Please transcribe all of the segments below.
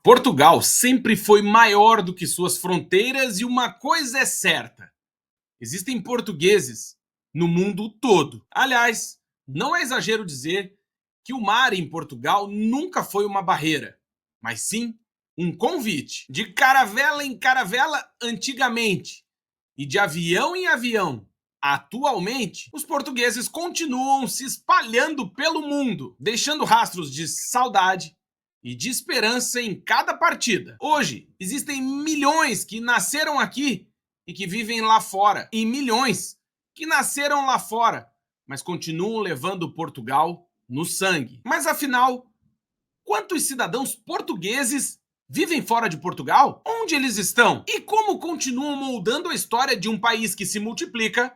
Portugal sempre foi maior do que suas fronteiras e uma coisa é certa: existem portugueses no mundo todo. Aliás, não é exagero dizer que o mar em Portugal nunca foi uma barreira, mas sim um convite. De caravela em caravela antigamente e de avião em avião atualmente, os portugueses continuam se espalhando pelo mundo, deixando rastros de saudade e de esperança em cada partida. Hoje, existem milhões que nasceram aqui e que vivem lá fora, e milhões que nasceram lá fora, mas continuam levando Portugal no sangue. Mas afinal, quantos cidadãos portugueses vivem fora de Portugal? Onde eles estão? E como continuam moldando a história de um país que se multiplica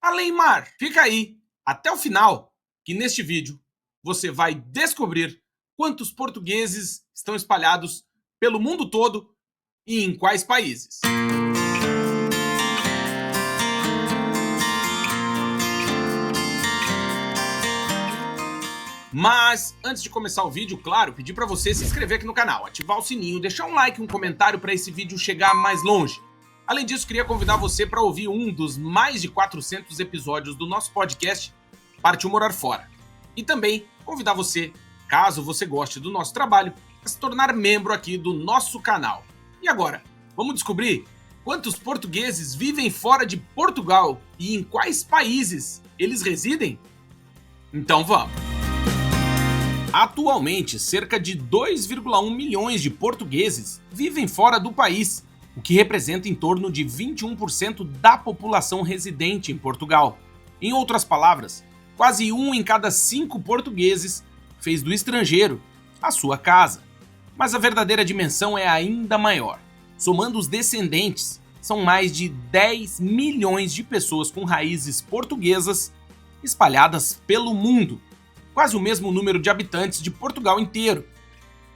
além mar? Fica aí até o final, que neste vídeo você vai descobrir quantos portugueses estão espalhados pelo mundo todo e em quais países. Mas antes de começar o vídeo, claro, pedir para você se inscrever aqui no canal, ativar o sininho, deixar um like e um comentário para esse vídeo chegar mais longe. Além disso, queria convidar você para ouvir um dos mais de 400 episódios do nosso podcast Partiu Morar Fora. E também convidar você, caso você goste do nosso trabalho, a se tornar membro aqui do nosso canal. E agora, vamos descobrir quantos portugueses vivem fora de Portugal e em quais países eles residem? Então vamos! Atualmente, cerca de 2,1 milhões de portugueses vivem fora do país, o que representa em torno de 21% da população residente em Portugal. Em outras palavras, quase 1 em cada 5 portugueses fez do estrangeiro a sua casa. Mas a verdadeira dimensão é ainda maior. Somando os descendentes, são mais de 10 milhões de pessoas com raízes portuguesas espalhadas pelo mundo, quase o mesmo número de habitantes de Portugal inteiro.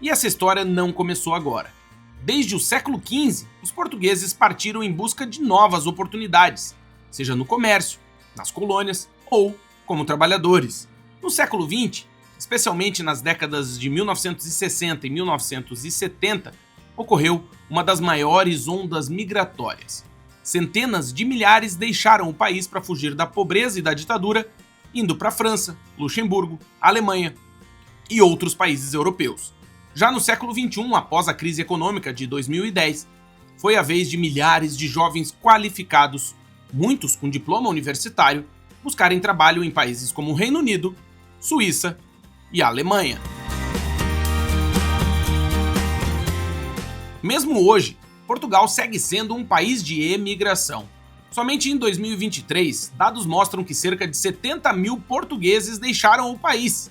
E essa história não começou agora. Desde o século XV, os portugueses partiram em busca de novas oportunidades, seja no comércio, nas colônias ou como trabalhadores. No século XX, especialmente nas décadas de 1960 e 1970, ocorreu uma das maiores ondas migratórias. Centenas de milhares deixaram o país para fugir da pobreza e da ditadura, indo para a França, Luxemburgo, Alemanha e outros países europeus. Já no século XXI, após a crise econômica de 2010, foi a vez de milhares de jovens qualificados, muitos com diploma universitário, buscarem trabalho em países como o Reino Unido, Suíça e Alemanha. Mesmo hoje, Portugal segue sendo um país de emigração. Somente em 2023, dados mostram que cerca de 70 mil portugueses deixaram o país.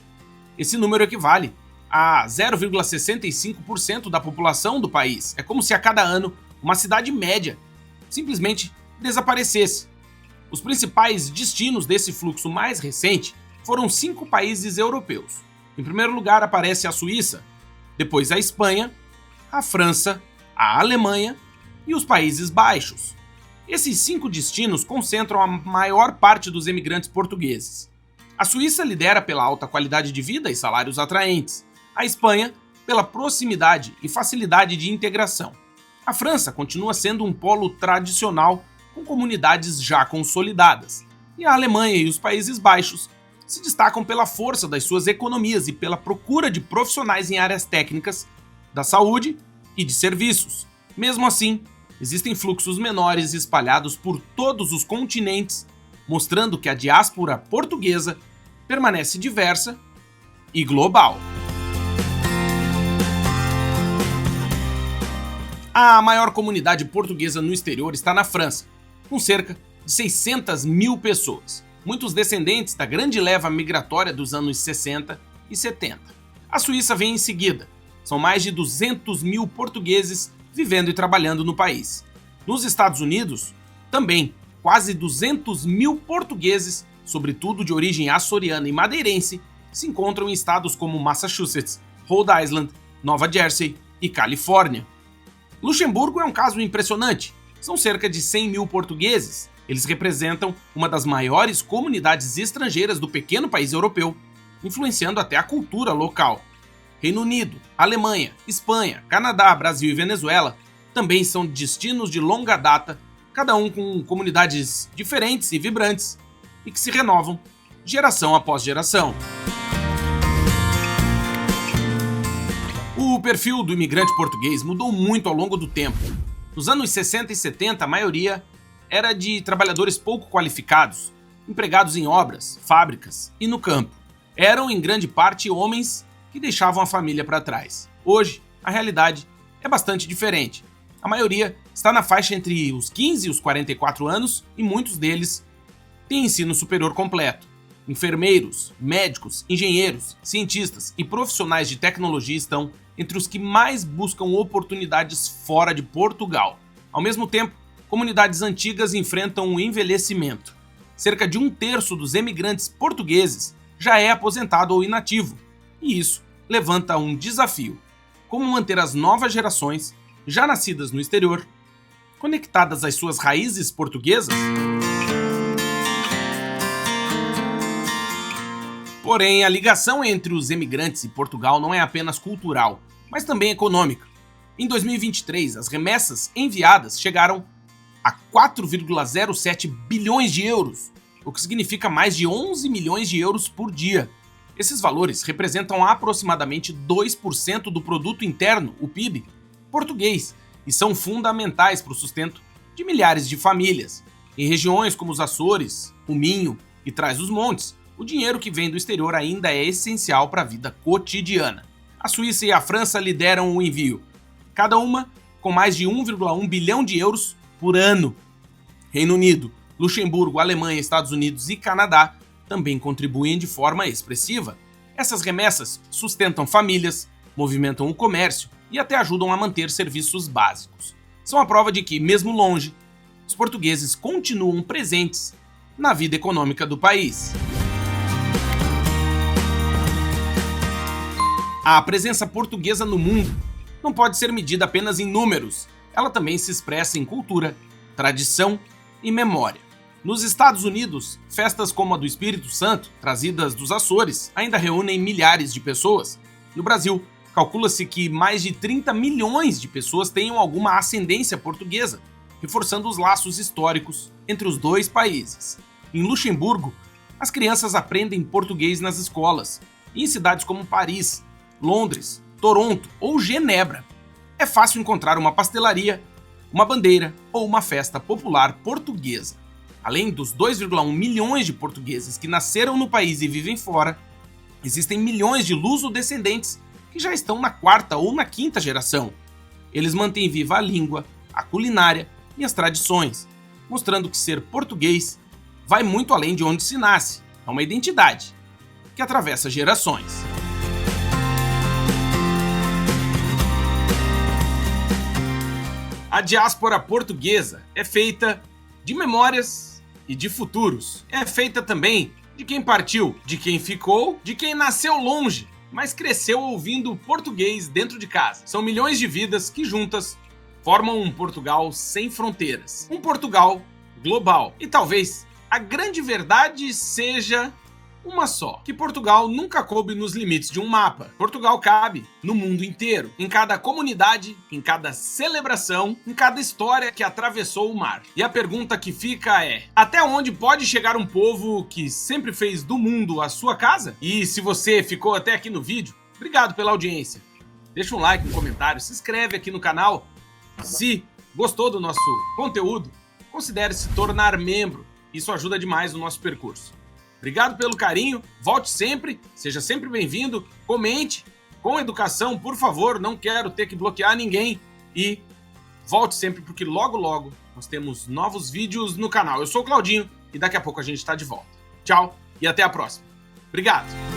Esse número equivale a 0,65% da população do país. É como se a cada ano uma cidade média simplesmente desaparecesse. Os principais destinos desse fluxo mais recente foram 5 países europeus. Em primeiro lugar aparece a Suíça, depois a Espanha, a França, a Alemanha e os Países Baixos. Esses 5 destinos concentram a maior parte dos emigrantes portugueses. A Suíça lidera pela alta qualidade de vida e salários atraentes. A Espanha, pela proximidade e facilidade de integração. A França continua sendo um polo tradicional com comunidades já consolidadas. E a Alemanha e os Países Baixos se destacam pela força das suas economias e pela procura de profissionais em áreas técnicas, da saúde e de serviços. Mesmo assim, existem fluxos menores espalhados por todos os continentes, mostrando que a diáspora portuguesa permanece diversa e global. A maior comunidade portuguesa no exterior está na França, com cerca de 600 mil pessoas, muitos descendentes da grande leva migratória dos anos 60 e 70. A Suíça vem em seguida, são mais de 200 mil portugueses vivendo e trabalhando no país. Nos Estados Unidos, também, quase 200 mil portugueses, sobretudo de origem açoriana e madeirense, se encontram em estados como Massachusetts, Rhode Island, Nova Jersey e Califórnia. Luxemburgo é um caso impressionante. São cerca de 100 mil portugueses. Eles representam uma das maiores comunidades estrangeiras do pequeno país europeu, influenciando até a cultura local. Reino Unido, Alemanha, Espanha, Canadá, Brasil e Venezuela também são destinos de longa data, cada um com comunidades diferentes e vibrantes e que se renovam geração após geração. O perfil do imigrante português mudou muito ao longo do tempo. Nos anos 60 e 70, a maioria era de trabalhadores pouco qualificados, empregados em obras, fábricas e no campo. Eram, em grande parte, homens que deixavam a família para trás. Hoje, a realidade é bastante diferente. A maioria está na faixa entre os 15 e os 44 anos e muitos deles têm ensino superior completo. Enfermeiros, médicos, engenheiros, cientistas e profissionais de tecnologia estão entre os que mais buscam oportunidades fora de Portugal. Ao mesmo tempo, comunidades antigas enfrentam o envelhecimento. Cerca de 1/3 dos emigrantes portugueses já é aposentado ou inativo, e isso levanta um desafio: como manter as novas gerações, já nascidas no exterior, conectadas às suas raízes portuguesas? Porém, a ligação entre os emigrantes e Portugal não é apenas cultural, mas também econômica. Em 2023, as remessas enviadas chegaram a 4,07 bilhões de euros, o que significa mais de 11 milhões de euros por dia. Esses valores representam aproximadamente 2% do produto interno, o PIB, português, e são fundamentais para o sustento de milhares de famílias. Em regiões como os Açores, o Minho e Trás-os-Montes, o dinheiro que vem do exterior ainda é essencial para a vida cotidiana. A Suíça e a França lideram o envio, cada uma com mais de 1,1 bilhão de euros por ano. Reino Unido, Luxemburgo, Alemanha, Estados Unidos e Canadá também contribuem de forma expressiva. Essas remessas sustentam famílias, movimentam o comércio e até ajudam a manter serviços básicos. São a prova de que, mesmo longe, os portugueses continuam presentes na vida econômica do país. A presença portuguesa no mundo não pode ser medida apenas em números, ela também se expressa em cultura, tradição e memória. Nos Estados Unidos, festas como a do Espírito Santo, trazidas dos Açores, ainda reúnem milhares de pessoas. No Brasil, calcula-se que mais de 30 milhões de pessoas tenham alguma ascendência portuguesa, reforçando os laços históricos entre os dois países. Em Luxemburgo, as crianças aprendem português nas escolas, e em cidades como Paris, Londres, Toronto ou Genebra, é fácil encontrar uma pastelaria, uma bandeira ou uma festa popular portuguesa. Além dos 2,1 milhões de portugueses que nasceram no país e vivem fora, existem milhões de luso-descendentes que já estão na 4ª ou na 5ª geração. Eles mantêm viva a língua, a culinária e as tradições, mostrando que ser português vai muito além de onde se nasce, é uma identidade que atravessa gerações. A diáspora portuguesa é feita de memórias e de futuros. É feita também de quem partiu, de quem ficou, de quem nasceu longe, mas cresceu ouvindo português dentro de casa. São milhões de vidas que juntas formam um Portugal sem fronteiras. Um Portugal global. E talvez a grande verdade seja uma só: que Portugal nunca coube nos limites de um mapa. Portugal cabe no mundo inteiro, em cada comunidade, em cada celebração, em cada história que atravessou o mar. E a pergunta que fica é: até onde pode chegar um povo que sempre fez do mundo a sua casa? E se você ficou até aqui no vídeo, obrigado pela audiência. Deixa um like, um comentário, se inscreve aqui no canal. Se gostou do nosso conteúdo, considere se tornar membro. Isso ajuda demais no nosso percurso. Obrigado pelo carinho, volte sempre, seja sempre bem-vindo, comente com educação, por favor, não quero ter que bloquear ninguém, e volte sempre porque logo logo nós temos novos vídeos no canal. Eu sou o Claudinho e daqui a pouco a gente está de volta. Tchau e até a próxima. Obrigado!